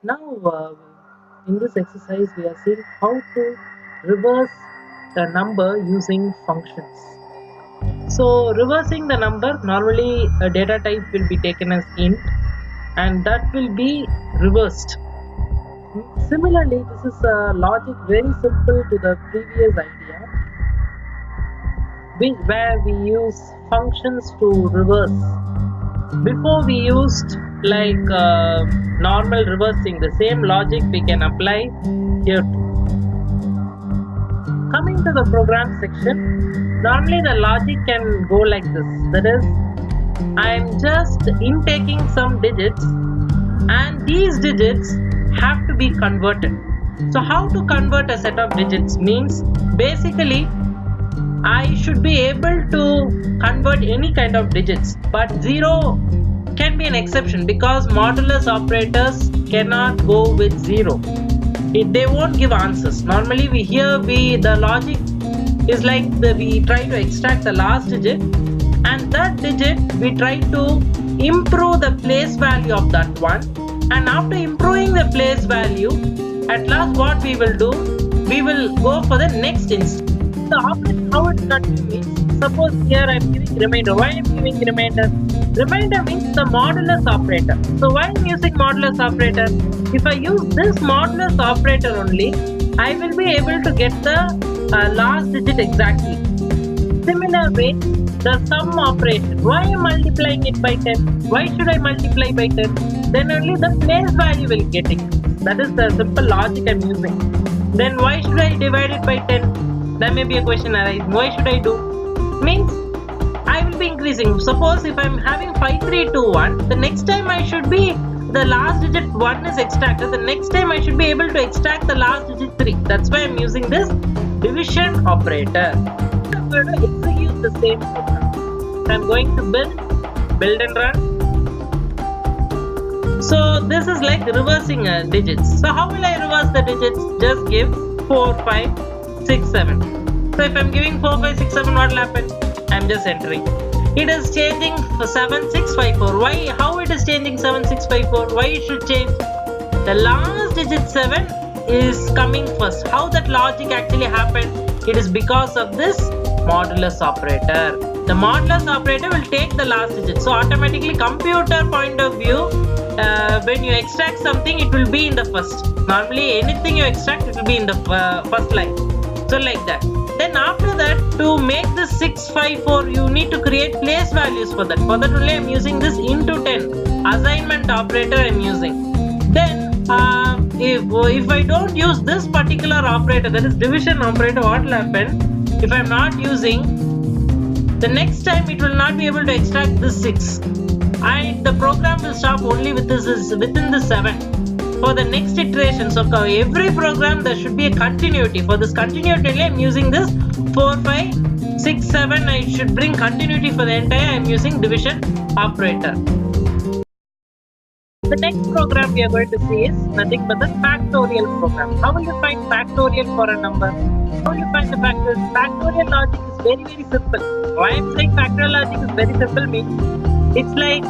Now, in this exercise, we are seeing how to reverse the number using functions. So, reversing the number, normally a data type will be taken as int and that will be reversed. Similarly, this is a logic very simple to the previous idea, where we use functions to reverse. Before we used like normal reversing, the same logic we can apply here too. Coming to the program section, normally the logic can go like this. That is, I am just intaking some digits and these digits have to be converted. So how to convert a set of digits means basically I should be able to convert any kind of digits, but 0 can be an exception because modulus operators cannot go with 0. They won't give answers. Normally the logic is like we try to extract the last digit and that digit we try to improve the place value of that one, and after improving the place value, at last what we will do, we will go for the next instance. The operation how it's done means, suppose here I am giving remainder. Why I am giving remainder? Remainder means the modulus operator. So why I am using modulus operator? If I use this modulus operator only, I will be able to get the last digit exactly. Similar way, the sum operation. Why I am multiplying it by 10? Why should I multiply by 10? Then only the place value will get increased. That is the simple logic I am using. Then why should I divide it by 10? There may be a question arising. Why should I do? Means I will be increasing. Suppose if I am having 5, 3, 2, 1, the next time I should be, the last digit 1 is extracted. The next time I should be able to extract the last digit 3. That's why I am using this division operator. I'm going to execute the same program. I'm going to build and run. So this is like reversing digits. So how will I reverse the digits? Just give 4, 5, 6, 7. So if I'm giving 4, 5, 6, 7, what will happen? I'm just entering. It is changing for 7, 6, 5, 4. Why? How it is changing 7, 6, 5, 4? Why it should change? The last digit 7 is coming first. How that logic actually happened? It is because of this modulus operator. The modulus operator will take the last digit. So automatically computer point of view, when you extract something, it will be in the first. Normally anything you extract, it will be in the first line. So like that. Then after that, to make this 6, 5, 4, you need to create place values for that. For that only I am using this into 10 assignment operator I am using. Then if I don't use this particular operator, that is division operator, what will happen? If I am not using, the next time it will not be able to extract this 6. And the program will stop only with this within the 7. For the next iteration, so every program there should be a continuity. For this continuity, I am using this 4, 5, 6, 7. I should bring continuity for the entire. I am using division operator. The next program we are going to see is nothing but the factorial program. How will you find factorial for a number? How will you find the factorial? Factorial logic is very, very simple. Why I am saying factorial logic is very simple means, it's like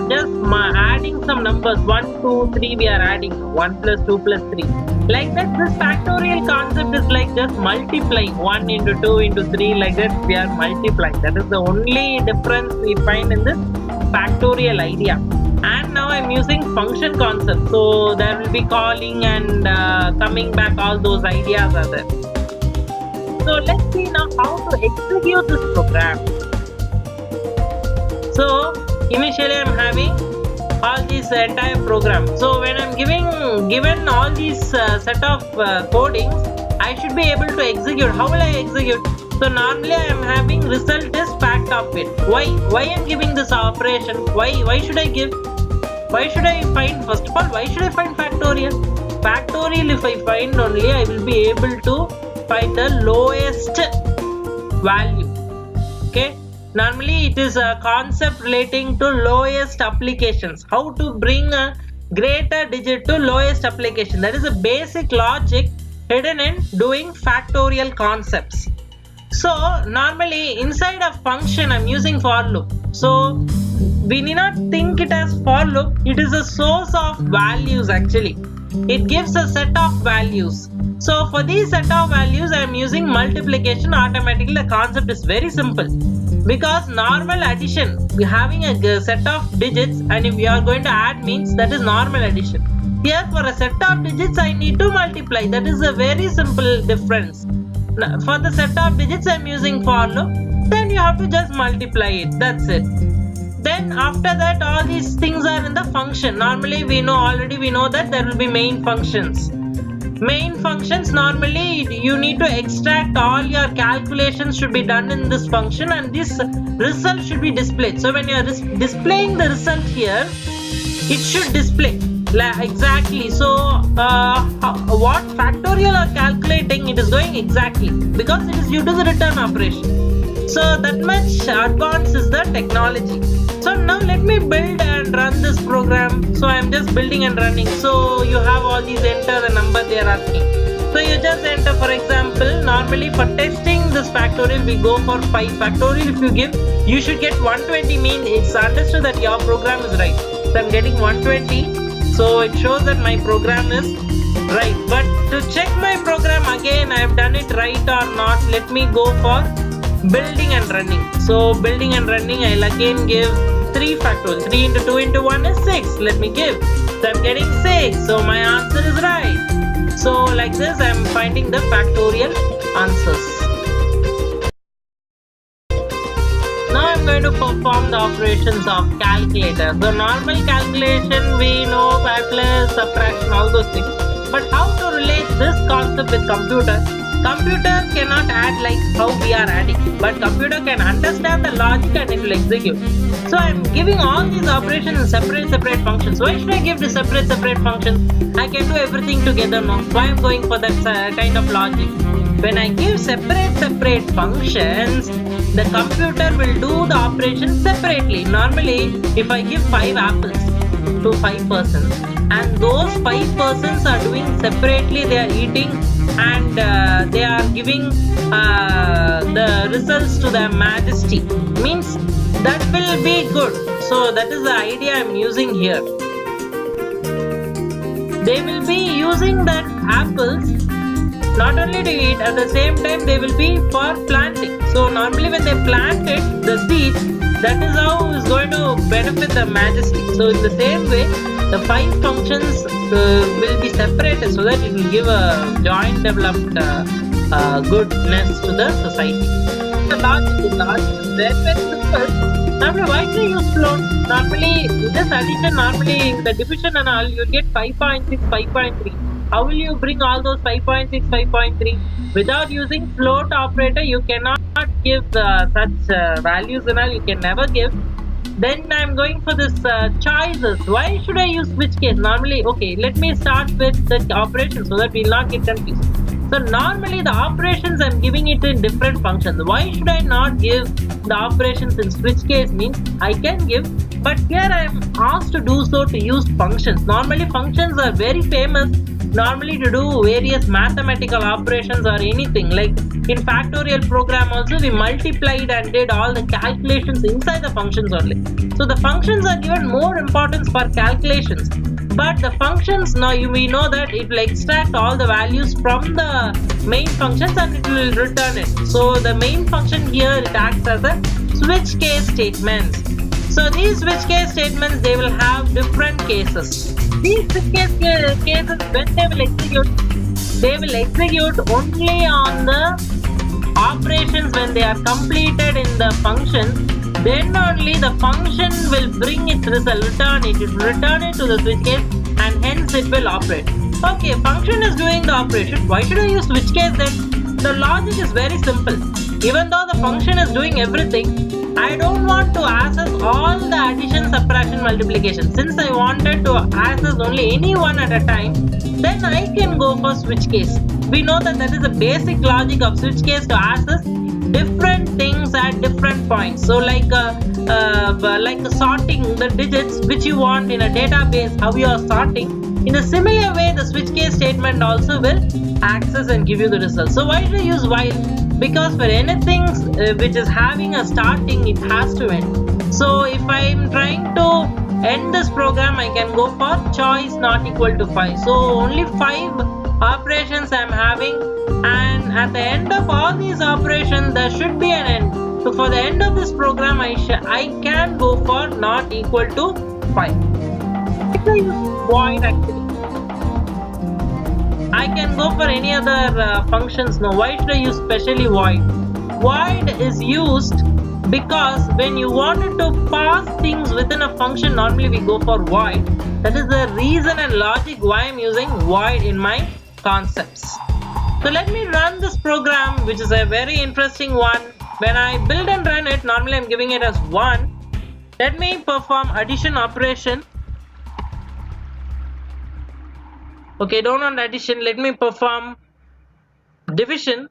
just adding some numbers. 1, 2, 3 we are adding. 1 plus 2 plus 3. Like that, this factorial concept is like just multiplying. 1 into 2 into 3, like that we are multiplying. That is the only difference we find in this factorial idea. And now I am using function concept. So there will be calling and coming back, all those ideas are there. So let's see now how to execute this program. So initially I am having all this entire program. So when I am given all these set of codings, I should be able to execute. How will I execute? So normally I am having result is fact of it. Why I am giving this operation? Why should I give? Why should I find? First of all, why should I find factorial? Factorial, if I find only, I will be able to find the lowest value. Okay. Normally it is a concept relating to lowest applications. How to bring a greater digit to lowest application. That is a basic logic hidden in doing factorial concepts. So normally inside a function I am using for loop. So we need not think it as for loop. It is a source of values actually. It gives a set of values. So for these set of values, I am using multiplication automatically. The concept is very simple. Because normal addition, we're having a set of digits, and if we are going to add means that is normal addition. Here for a set of digits, I need to multiply. That is a very simple difference. Now, for the set of digits, I am using for loop. Then you have to just multiply it. That's it. Then after that, all these things are in the function. Normally we know that there will be main functions. Main functions, normally you need to extract all your calculations should be done in this function, and this result should be displayed. So when you are displaying the result here, it should display exactly. So what factorial are calculating, it is going exactly because it is due to the return operation. So that much advanced is the technology. So now let me build and run this program. So I am just building and running. So you have all these, enter the number they are asking. So you just enter, for example, normally for testing this factorial we go for 5 factorial. If you give, you should get 120, mean it's understood that your program is right. So I'm getting 120. So it shows that my program is right. But to check my program again, I have done it right or not, let me go for building and running. So building and running, I'll again give 3 factorial. 3 into 2 into 1 is 6. Let me give. So I'm getting 6. So my answer is right. So like this, I'm finding the factorial answers. Now I'm going to perform the operations of calculator. So normal calculation, we know plus, subtraction, all those things. But how to relate this concept with computer? Computer cannot add like how we are adding, but computer can understand the logic and it will execute. So I am giving all these operations in separate functions. Why should I give the separate functions? I can do everything together now. Why I am going for that kind of logic? When I give separate functions, the computer will do the operation separately. Normally, if I give 5 apples to 5 persons, and those 5 persons are doing separately, they are eating and they are giving the results to their majesty, means that will be good. So that is the idea I am using here. They will be using that apples not only to eat, at the same time they will be for planting. So normally when they plant it, the seeds, that is how is going to benefit the majesty. So in the same way, the 5 functions will be separated so that it will give a joint developed goodness to the society. The logic is very simple. Normally, why do you use float? Normally, this addition, normally the division and all, you get 5.6, 5.3. How will you bring all those 5.6, 5.3? Without using float operator, you cannot give such values and all, you can never give. Then I'm going for this choices. Why should I use which case? Normally, okay, let me start with the operation so that we will not get confused. So normally the operations I'm giving it in different functions. Why should I not give the operations in switch case? Means I can give, but here I am asked to do so to use functions. Normally functions are very famous normally to do various mathematical operations or anything. Like in factorial program also we multiplied and did all the calculations inside the functions only. So the functions are given more importance for calculations. But the functions, now we know that it will extract all the values from the main functions and it will return it. So the main function here, it acts as a switch case statements. So these switch case statements, they will have different cases. These switch case cases, when they will execute only on the operations when they are completed in the function. Then only the function will bring its result, it will return it to the switch case and hence it will operate. Okay, function is doing the operation. Why should I use switch case then? The logic is very simple. Even though the function is doing everything, I don't want to access all the addition, subtraction, multiplication. Since I wanted to access only any one at a time, then I can go for switch case. We know that is the basic logic of switch case, to access different things at different points. So like sorting the digits which you want in a database, how you are sorting. In a similar way, the switch case statement also will access and give you the result. So why do I use while? Because for anything which is having a starting, it has to end. So if I'm trying to end this program, I can go for choice not equal to 5. So only 5 operations I'm having, and at the end of all these operations there should be an end. So for the end of this program I can go for not equal to 5. If I use void, actually I can go for any other functions. No, why should I use specially void? Void is used because when you wanted to pass things within a function, normally we go for void. That is the reason and logic why I'm using void in my concepts. So let me run this program, which is a very interesting one. When I build and run it, normally I'm giving it as 1. Let me perform addition operation. Okay, don't want addition. Let me perform division,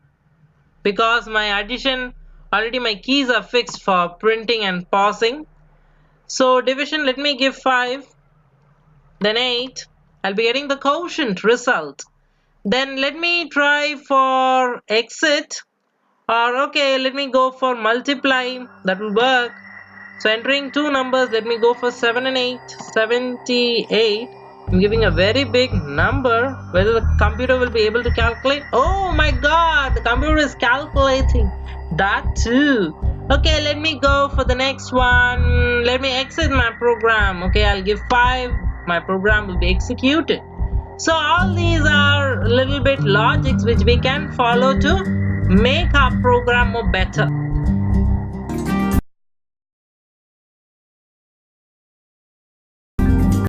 because my addition already my keys are fixed for printing and pausing. So division, let me give 5, then 8. I'll be getting the quotient result. Then let me try for exit, or okay, let me go for multiply. That will work. So entering 2 numbers, let me go for 7 and 8. 78. I'm giving a very big number. Whether the computer will be able to calculate. Oh my god, the computer is calculating that too. Okay, let me go for the next one. Let me exit my program. Okay, I'll give 5. My program will be executed. So all these are a little bit logics which we can follow to make our program more better.